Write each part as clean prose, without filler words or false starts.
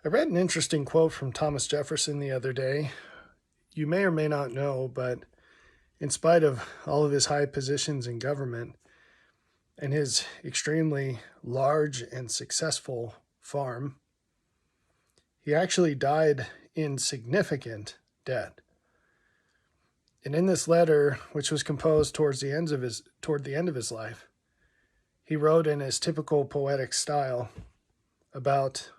I read an interesting quote from Thomas Jefferson the other day. You may or may not know, but in spite of all of his high positions in government and his extremely large and successful farm, he actually died in significant debt. And in this letter, which was composed toward the end of his life, he wrote in his typical poetic style about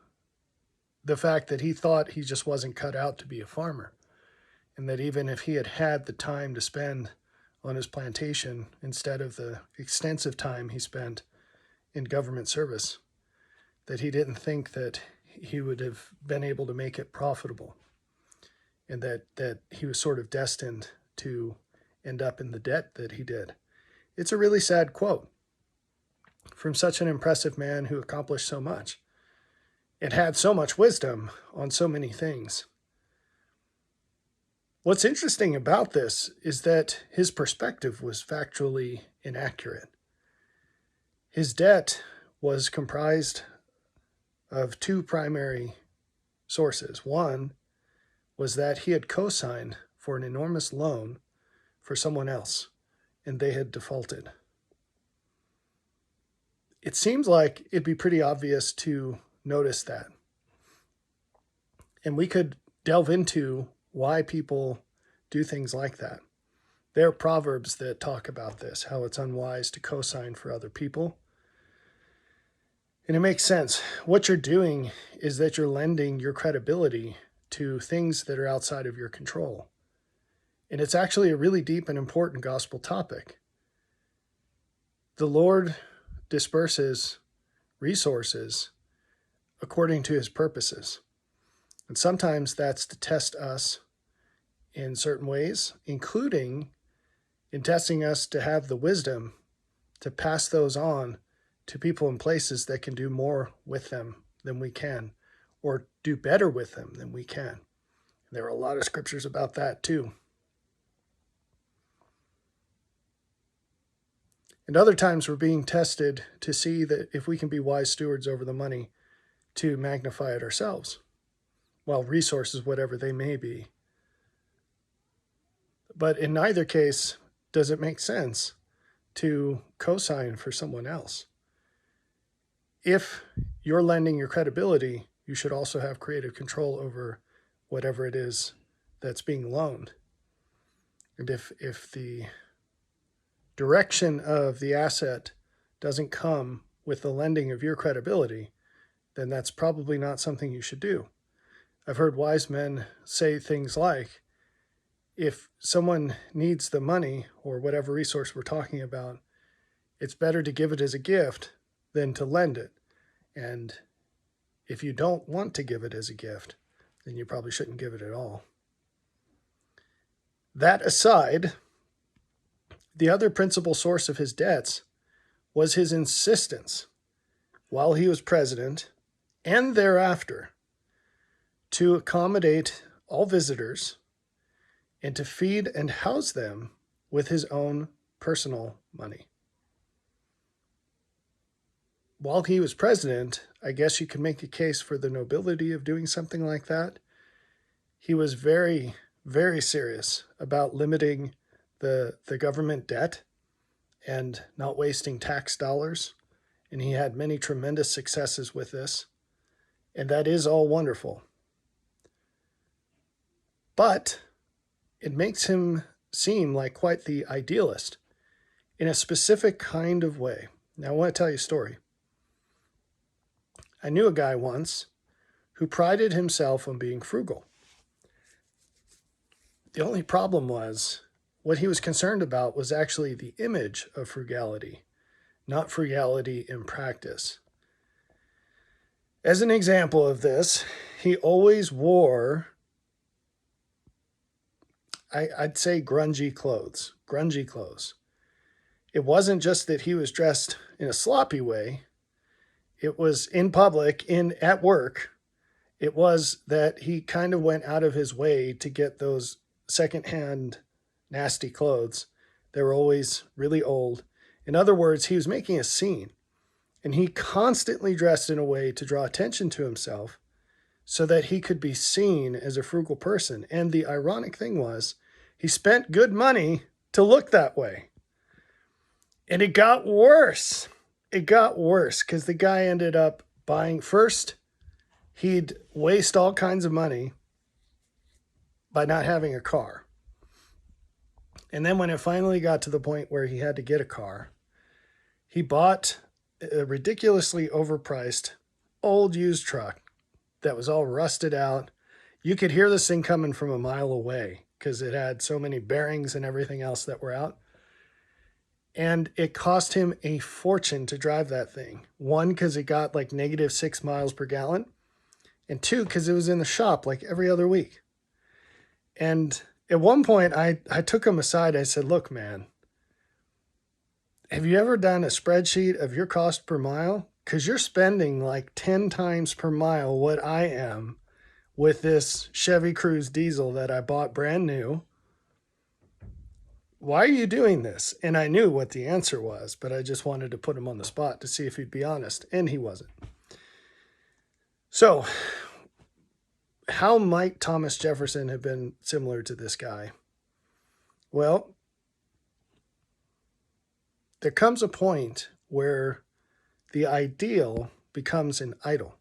the fact that he thought he just wasn't cut out to be a farmer, and that even if he had had the time to spend on his plantation instead of the extensive time he spent in government service, that he didn't think that he would have been able to make it profitable, and that he was sort of destined to end up in the debt that he did. It's a really sad quote from such an impressive man who accomplished so much and had so much wisdom on so many things. What's interesting about this is that his perspective was factually inaccurate. His debt was comprised of two primary sources. One was that he had co-signed for an enormous loan for someone else, and they had defaulted. It seems like it'd be pretty obvious to notice that. And we could delve into why people do things like that. There are proverbs that talk about this, how it's unwise to co-sign for other people. And it makes sense. What you're doing is that you're lending your credibility to things that are outside of your control. And it's actually a really deep and important gospel topic. The Lord disperses resources according to his purposes. And sometimes that's to test us in certain ways, including in testing us to have the wisdom to pass those on to people in places that can do more with them than we can, or do better with them than we can. There are a lot of scriptures about that too. And other times we're being tested to see that if we can be wise stewards over the money to magnify it ourselves. Well, resources, whatever they may be. But in neither case does it make sense to co-sign for someone else. If you're lending your credibility, you should also have creative control over whatever it is that's being loaned. And if the direction of the asset doesn't come with the lending of your credibility, then that's probably not something you should do. I've heard wise men say things like, if someone needs the money or whatever resource we're talking about, it's better to give it as a gift than to lend it. And if you don't want to give it as a gift, then you probably shouldn't give it at all. That aside, the other principal source of his debts was his insistence, while he was president and thereafter, to accommodate all visitors and to feed and house them with his own personal money. While he was president, I guess you could make a case for the nobility of doing something like that. He was very, very serious about limiting the government debt and not wasting tax dollars. And he had many tremendous successes with this. And that is all wonderful. But it makes him seem like quite the idealist in a specific kind of way. Now, I want to tell you a story. I knew a guy once who prided himself on being frugal. The only problem was, what he was concerned about was actually the image of frugality, not frugality in practice. As an example of this, he always wore, I'd say, grungy clothes. It wasn't just that he was dressed in a sloppy way. It was in public, at work. It was that he kind of went out of his way to get those secondhand nasty clothes. They were always really old. In other words, he was making a scene, and he constantly dressed in a way to draw attention to himself so that he could be seen as a frugal person. And the ironic thing was, he spent good money to look that way. And it got worse. It got worse because the guy ended up buying, first, he'd waste all kinds of money by not having a car. And then when it finally got to the point where he had to get a car, he bought a ridiculously overpriced old used truck that was all rusted out. You could hear this thing coming from a mile away because it had so many bearings and everything else that were out. And it cost him a fortune to drive that thing. One, because it got like -6 miles per gallon. And two, because it was in the shop like every other week. And at one point, I took him aside. I said, look, man, have you ever done a spreadsheet of your cost per mile? Because you're spending like 10 times per mile what I am with this Chevy Cruze diesel that I bought brand new. Why are you doing this? And I knew what the answer was, but I just wanted to put him on the spot to see if he'd be honest, and he wasn't. So, how might Thomas Jefferson have been similar to this guy? Well, there comes a point where the ideal becomes an idol.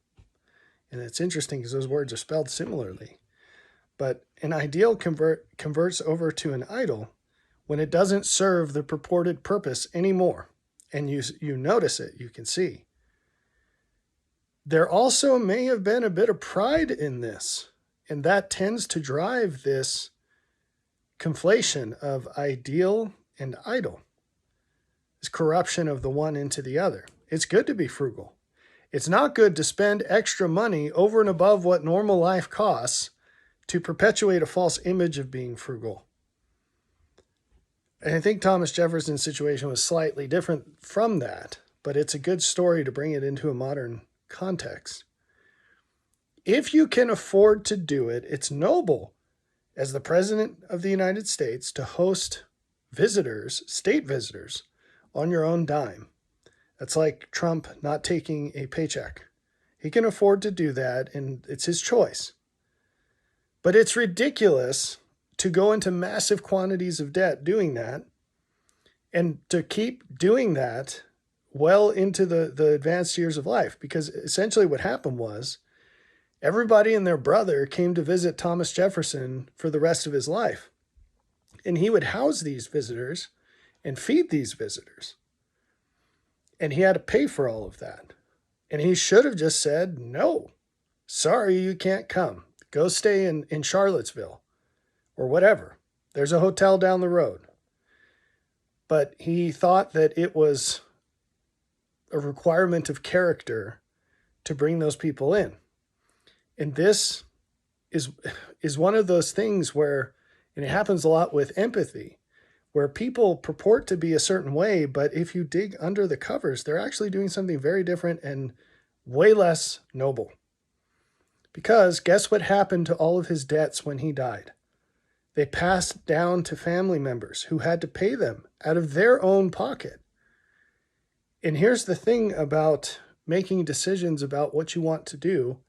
And it's interesting because those words are spelled similarly. But an ideal converts over to an idol when it doesn't serve the purported purpose anymore. And you notice it, you can see. There also may have been a bit of pride in this, and that tends to drive this conflation of ideal and idol, this corruption of the one into the other. It's good to be frugal. It's not good to spend extra money over and above what normal life costs to perpetuate a false image of being frugal. And I think Thomas Jefferson's situation was slightly different from that, but it's a good story to bring it into a modern context. If you can afford to do it, it's noble as the President of the United States to host visitors, state visitors, on your own dime. That's like Trump not taking a paycheck. He can afford to do that, and it's his choice. But it's ridiculous to go into massive quantities of debt doing that, and to keep doing that well into the advanced years of life, because essentially what happened was everybody and their brother came to visit Thomas Jefferson for the rest of his life. And he would house these visitors and feed these visitors. And he had to pay for all of that. And he should have just said, no, sorry, you can't come. Go stay in Charlottesville or whatever. There's a hotel down the road. But he thought that it was a requirement of character to bring those people in. And this is one of those things where, and it happens a lot with empathy, where people purport to be a certain way, but if you dig under the covers, they're actually doing something very different and way less noble. Because guess what happened to all of his debts when he died? They passed down to family members who had to pay them out of their own pocket. And here's the thing about making decisions about what you want to do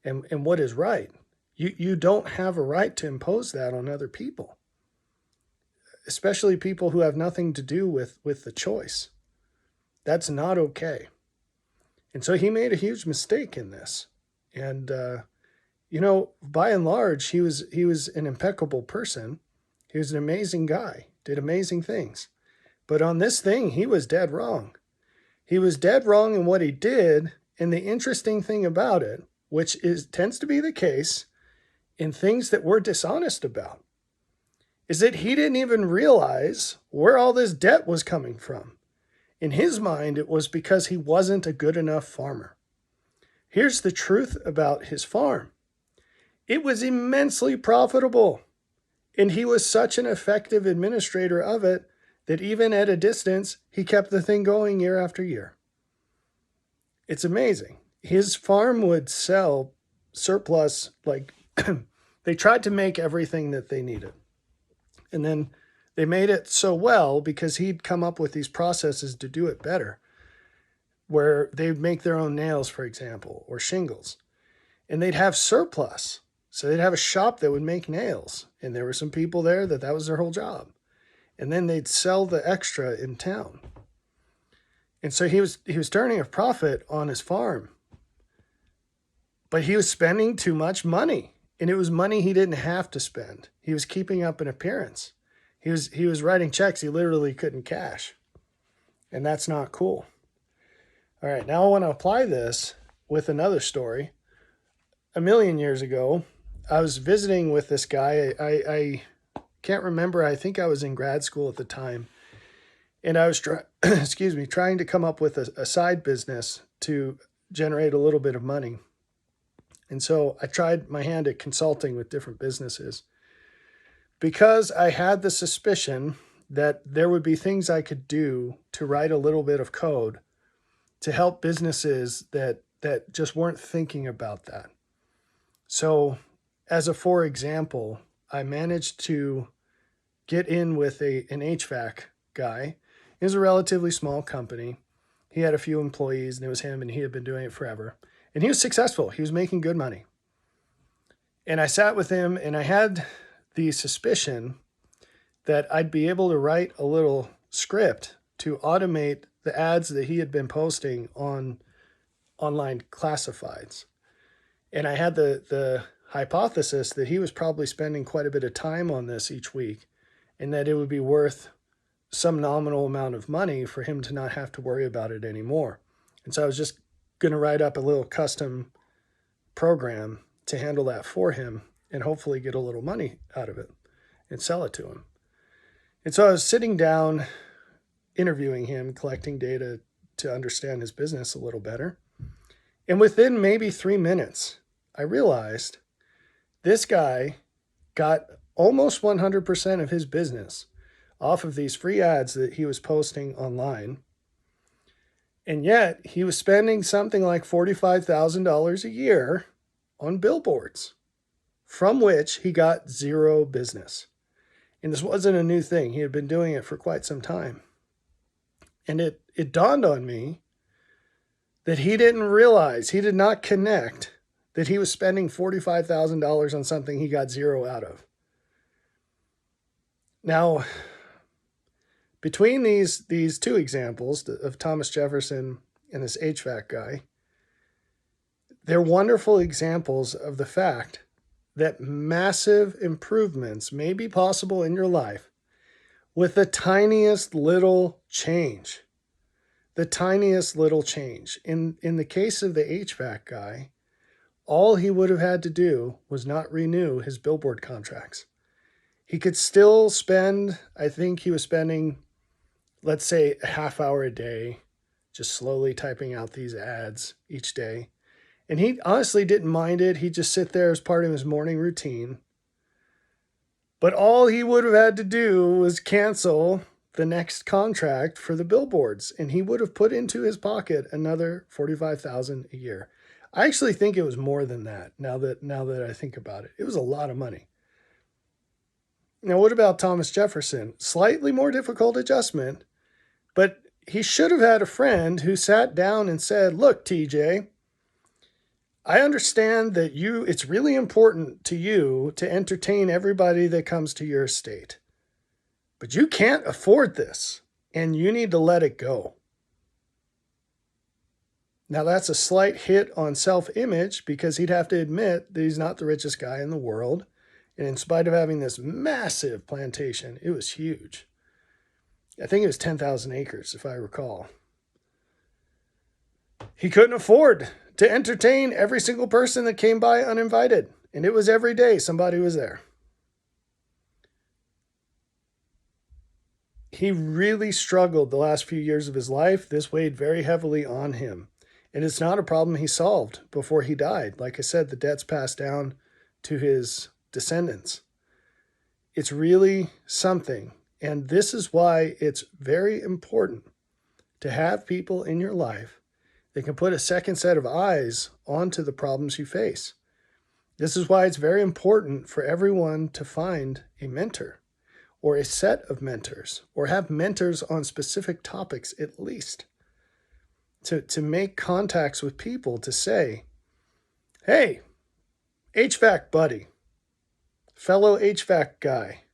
and what is right. You don't have a right to impose that on other people, especially people who have nothing to do with the choice. That's not okay. And so he made a huge mistake in this. And, by and large, he was an impeccable person. He was an amazing guy, did amazing things. But on this thing, he was dead wrong. He was dead wrong in what he did. And the interesting thing about it, which tends to be the case in things that we're dishonest about, is that he didn't even realize where all this debt was coming from. In his mind, it was because he wasn't a good enough farmer. Here's the truth about his farm. It was immensely profitable, and he was such an effective administrator of it that even at a distance, he kept the thing going year after year. It's amazing. His farm would sell surplus, like they tried to make everything that they needed. And then they made it so well because he'd come up with these processes to do it better, where they'd make their own nails, for example, or shingles. and they'd have surplus. So they'd have a shop that would make nails, and there were some people there that was their whole job. And then they'd sell the extra in town. And so he was turning a profit on his farm, but he was spending too much money, and it was money he didn't have to spend. He was keeping up an appearance. He was writing checks he literally couldn't cash, and that's not cool. All right, now I want to apply this with another story. A million years ago, I was visiting with this guy. I can't remember. I think I was in grad school at the time. And I was trying to come up with a side business to generate a little bit of money. And so I tried my hand at consulting with different businesses because I had the suspicion that there would be things I could do to write a little bit of code to help businesses that just weren't thinking about that. So as a for example, I managed to get in with an HVAC guy. It was a relatively small company. He had a few employees, and it was him, and he had been doing it forever. And he was successful. He was making good money. And I sat with him, and I had the suspicion that I'd be able to write a little script to automate the ads that he had been posting on online classifieds. And I had the hypothesis that he was probably spending quite a bit of time on this each week, and that it would be worth some nominal amount of money for him to not have to worry about it anymore. And so I was just going to write up a little custom program to handle that for him and hopefully get a little money out of it and sell it to him. And so I was sitting down, interviewing him, collecting data to understand his business a little better. And within maybe 3 minutes, I realized this guy got almost 100% of his business off of these free ads that he was posting online. And yet he was spending something like $45,000 a year on billboards, from which he got zero business. And this wasn't a new thing. He had been doing it for quite some time. And it dawned on me that he didn't realize, he did not connect that he was spending $45,000 on something he got zero out of. Now, between these two examples of Thomas Jefferson and this HVAC guy, they're wonderful examples of the fact that massive improvements may be possible in your life with the tiniest little change. The tiniest little change. In the case of the HVAC guy, all he would have had to do was not renew his billboard contracts. He could still spend, I think he was spending, let's say, a half hour a day, just slowly typing out these ads each day. And he honestly didn't mind it. He'd just sit there as part of his morning routine. But all he would have had to do was cancel the next contract for the billboards, and he would have put into his pocket another $45,000 a year. I actually think it was more than that. Now that I think about it, it was a lot of money. Now, what about Thomas Jefferson? Slightly more difficult adjustment, but he should have had a friend who sat down and said, "Look, TJ, I understand that it's really important to you to entertain everybody that comes to your estate, but you can't afford this, and you need to let it go." Now, that's a slight hit on self-image because he'd have to admit that he's not the richest guy in the world. And in spite of having this massive plantation, it was huge. I think it was 10,000 acres, if I recall. He couldn't afford to entertain every single person that came by uninvited. And it was every day somebody was there. He really struggled the last few years of his life. This weighed very heavily on him. And it's not a problem he solved before he died. Like I said, the debt's passed down to his descendants. It's really something. And this is why it's very important to have people in your life that can put a second set of eyes onto the problems you face. This is why it's very important for everyone to find a mentor or a set of mentors or have mentors on specific topics at least. To make contacts with people to say, "Hey, HVAC buddy, fellow HVAC guy,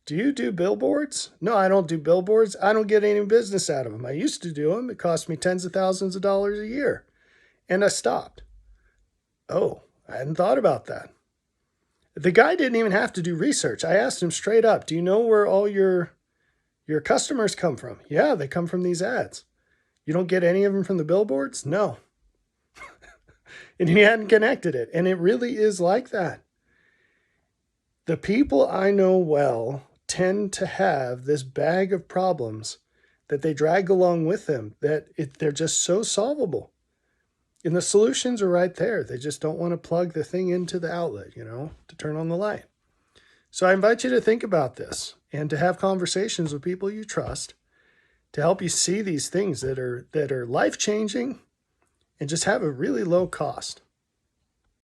do you do billboards? No, I don't do billboards. I don't get any business out of them. I used to do them. It cost me tens of thousands of dollars a year. And I stopped. Oh, I hadn't thought about that. The guy didn't even have to do research. I asked him straight up, do you know where all your customers come from? Yeah, they come from these ads. You don't get any of them from the billboards? No. And he hadn't connected it. And it really is like that. The people I know well tend to have this bag of problems that they drag along with them that they're just so solvable. And the solutions are right there. They just don't want to plug the thing into the outlet, to turn on the light. So I invite you to think about this and to have conversations with people you trust to help you see these things that are life-changing and just have a really low cost.